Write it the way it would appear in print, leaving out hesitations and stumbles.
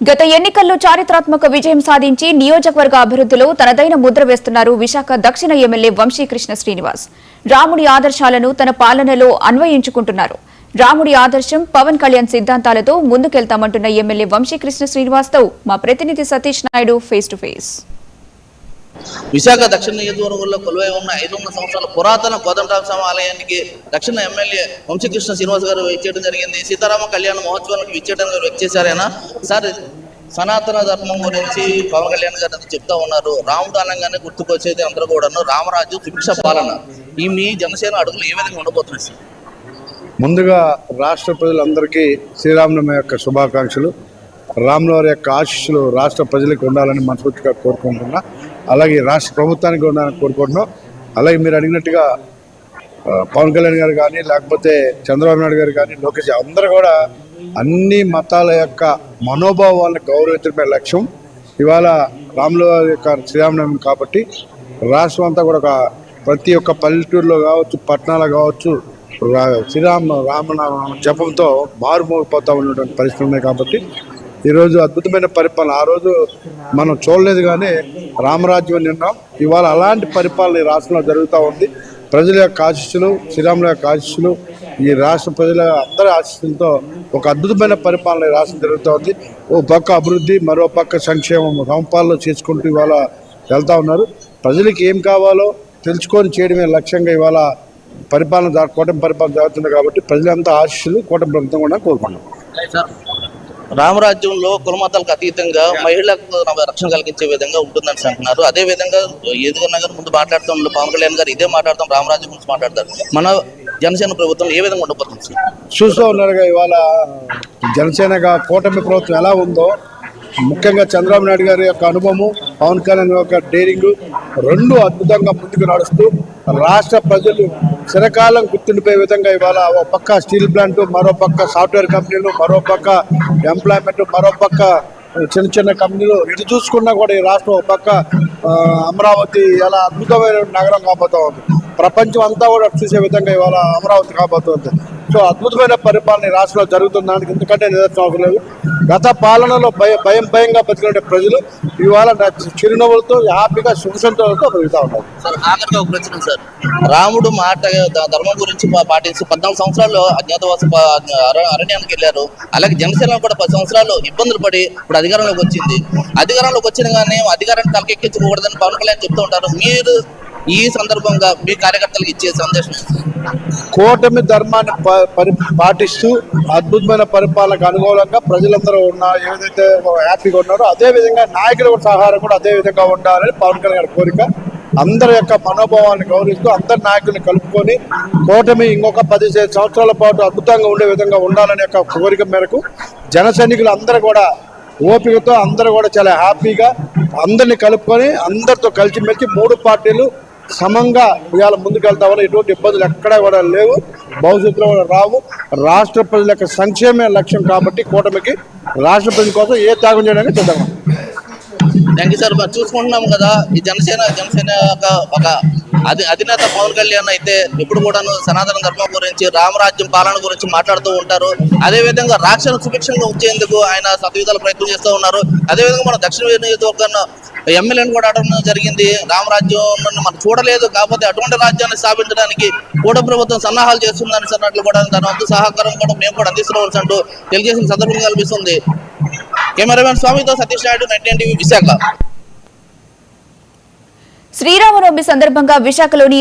గత ఎన్నికల్లో చారిత్రాత్మక విజయం సాధించి నియోజకవర్గ అభివృద్ధిలో తనదైన ముద్ర వేస్తున్నారు విశాఖ దక్షిణ ఎమ్మెల్యే వంశీకృష్ణ శ్రీనివాస్. రాముడి ఆదర్శాలను తన పాలనలో అన్వయించుకుంటున్నారు. రాముడి ఆదర్శం పవన్ కళ్యాణ్ సిద్ధాంతాలతో ముందుకెళ్తామంటున్న ఎమ్మెల్యే వంశీకృష్ణ శ్రీనివాస్తో మా ప్రతినిధి Satish Naidu face to face. Visakha దక్షిణ నియోజకవర్గంలో కొలువై ఉన్న 500 సంవత్సరాల పురాతన కోదండరామ ఆలయానికి దక్షిణ ఎమ్మెల్యే వంశీకృష్ణ శ్రీనివాస్ గారు ఇచ్చేయడం జరిగింది. సీతారామ కళ్యాణ మహోత్సవానికి ఇచ్చేయడానికి వచ్చేసారైనా సార్ సనాతన ధర్మం గురించి పవన్ కళ్యాణ్ గారు చెప్తా ఉన్నారు. రాముడు అనగానే గుర్తుకొచ్చేది అందరూ కూడాను రామరాజ్యం సుభిక్ష పాలన. ఈ మీ జనసేన అడుగులు ఏ విధంగా ఉండబోతున్నాయి సార్? ముందుగా రాష్ట్ర ప్రజలందరికీ శ్రీరామనవమి యొక్క శుభాకాంక్షలు. రాములవారి యొక్క ఆశీస్సులు రాష్ట్ర ప్రజలకు ఉండాలని మనస్ఫూర్తిగా కోరుకుంటున్నా. అలాగే రాష్ట్ర ప్రభుత్వానికి ఉండాలని కోరుకుంటున్నాం. అలాగే మీరు అడిగినట్టుగా పవన్ కళ్యాణ్ గారు కానీ లేకపోతే చంద్రబాబు నాయుడు గారు కానీ లోకేష్ అందరూ కూడా అన్ని మతాల యొక్క మనోభావాలను గౌరవించడమే లక్ష్యం. ఇవాళ రాములవారి యొక్క శ్రీరామనవమి కాబట్టి రాష్ట్రం అంతా కూడా ప్రతి ఒక్క పల్లెటూరులో కావచ్చు పట్టణాలు కావచ్చు రామనామ జపంతో మారుమోగిపోతా ఉన్నటువంటి పరిస్థితులు ఉన్నాయి. కాబట్టి ఈరోజు అద్భుతమైన పరిపాలన ఆ రోజు మనం చూడలేదు కానీ రామరాజ్యం నిన్నాం. ఇవాళ అలాంటి పరిపాలన ఈ రాష్ట్రంలో జరుగుతూ ఉంది. ప్రజల యొక్క ఆశీస్సులు శ్రీరాముల యొక్క ఆశీస్సులు ఈ రాష్ట్ర ప్రజల అందరి ఆశీస్సులతో ఒక అద్భుతమైన పరిపాలన ఈ రాష్ట్రం జరుగుతూ ఉంది. ఓ పక్క అభివృద్ధి మరో పక్క సంక్షేమం సమపాలన చేసుకుంటూ ఇవాళ వెళ్తూ ఉన్నారు. ప్రజలకు ఏం కావాలో తెలుసుకొని చేయడమే లక్ష్యంగా ఇవాళ పరిపాలన కూటమి పరిపాలన జరుగుతుంది. కాబట్టి ప్రజలంతా ఆశీస్సులు కూటమి ప్రభుత్వం కూడా కోరుకున్నాం. రామరాజ్యంలో కులమతాలకు అతీతంగా మహిళలకు రక్షణ కలిగించే విధంగా ఉంటుందని అంటున్నారు. అదే విధంగా ఏదుగున్నా గారు ముందు మాట్లాడుతాం పవన్ కళ్యాణ్ గారు ఇదే మాట్లాడతాం రామరాజ్యం గురించి మాట్లాడతారు. మన జనసేన ప్రభుత్వం ఏ విధంగా ఉండబోతుంది? చూస్తూ ఉన్నారుగా ఇవాళ జనసేనగా కూటమి ప్రభుత్వం ఎలా ఉందో, ముఖ్యంగా చంద్రబాబు నాయుడు గారి యొక్క అనుభవము పవన్ కళ్యాణ్ యొక్క డేరింగ్ రెండు అద్భుతంగా ముందుకు నడుస్తూ రాష్ట్ర ప్రజలు చిరకాలం గుర్తుండిపోయే విధంగా ఇవాళ ఒక పక్క స్టీల్ ప్లాంట్, మరో పక్క సాఫ్ట్వేర్ కంపెనీలు, మరో పక్క ఎంప్లాయ్మెంట్, మరో పక్క చిన్న చిన్న కంపెనీలు ఇటు చూసుకున్నా కూడా ఈ రాష్ట్రం ఒక పక్క అమరావతి ఎలా అద్భుతమైన నగరం కాబోతూ ఉంది. ప్రపంచం అంతా కూడా చూసే విధంగా ఇవాళ అమరావతి కాబోతుంది. సో అద్భుతమైన పరిపాలన రాష్ట్రంలో జరుగుతుంది. దానికి ఎందుకంటే నిదర్శనం అవసరం లేదు. గత పాలనలో భయంగా బతికిన ప్రజలు ఇవాళ చిరునవ్వులతో హ్యాపీగా సుఖసంతోషంతో బతుకుతూ ఉంటారు. సార్ ఆఖరిగా ఒక ప్రశ్న సార్, రాముడు మాట ధర్మం గురించి పాటించి 14 సంవత్సరాలు అజ్ఞాతవాస అరణ్యానికి వెళ్ళారు. అలాగే జనసేన కూడా 10 సంవత్సరాలు ఇబ్బందులు పడి ఇప్పుడు అధికారంలోకి వచ్చింది. అధికారంలోకి వచ్చిన కానీ అధికారాన్ని తలకెక్కించకూడదని పవన్ కళ్యాణ్ చెప్తూ ఉంటారు. మీరు ఈ సందర్భంగా మీ కార్యకర్తలకు ఇచ్చే సందేశం? కూటమి ధర్మాన్ని పాటిస్తూ అద్భుతమైన పరిపాలనకు అనుకూలంగా ప్రజలందరూ ఏదైతే హ్యాపీగా ఉన్నారో అదే విధంగా నాయకుల సహారం కూడా అదే విధంగా ఉండాలని పవన్ కళ్యాణ్ గారి కోరిక. అందరి యొక్క మనోభావాన్ని గౌరవిస్తూ అందరి నాయకుల్ని కలుపుకొని కూటమి ఇంకొక 15 సంవత్సరాల పాటు అద్భుతంగా ఉండే విధంగా ఉండాలనే యొక్క కోరిక మేరకు జన సైనికులు అందరూ కూడా ఓపికతో అందరూ కూడా చాలా హ్యాపీగా అందరినీ కలుపుకొని అందరితో కలిసిమెలిసి 3 పార్టీలు సమంగా ఇవాళ ముందుకెళ్తామని ఎటువంటి ఇబ్బందులు ఎక్కడా కూడా లేవు, భవిష్యత్తులో కూడా రావు. రాష్ట్ర ప్రజల యొక్క సంక్షేమే లక్ష్యం కాబట్టి కూటమికి రాష్ట్ర ప్రజల కోసం ఏ త్యాగం చేయడానికి సిద్ధంగా. Thank you sir. మనం చూసుకుంటున్నాం కదా ఈ జనసేన ఒక అధినేత పవన్ కళ్యాణ్ అయితే ఎప్పుడు కూడాను సనాతన ధర్మం గురించి రామరాజ్యం పాలన గురించి మాట్లాడుతూ ఉంటారు. అదేవిధంగా రాష్ట్రాన్ని సుభిక్షంగా ఉంచేందుకు ఆయన సతవిధాల ప్రయత్నం చేస్తూ ఉన్నారు. అదేవిధంగా మన దక్షిణ నియోజకవర్గంలో ఎమ్మెల్యేని కూడా అడగడం జరిగింది. రామరాజ్యం మనం చూడలేదు, కాకపోతే అటువంటి రాజ్యాన్ని స్థాపించడానికి కూటమి ప్రభుత్వం సన్నాహాలు చేస్తుందని అన్నట్లు కూడా దాని వంతు సహకారం కూడా మేము కూడా అందిస్తున్నాం అంటూ తెలియజేసిన సందర్భం కల్పిస్తుంది. కెమెరామెన్ స్వామితో సతీష్ నాయుడు, 19 టీవీ, విశాఖ. శ్రీరామనవమి సందర్భంగా విశాఖలోని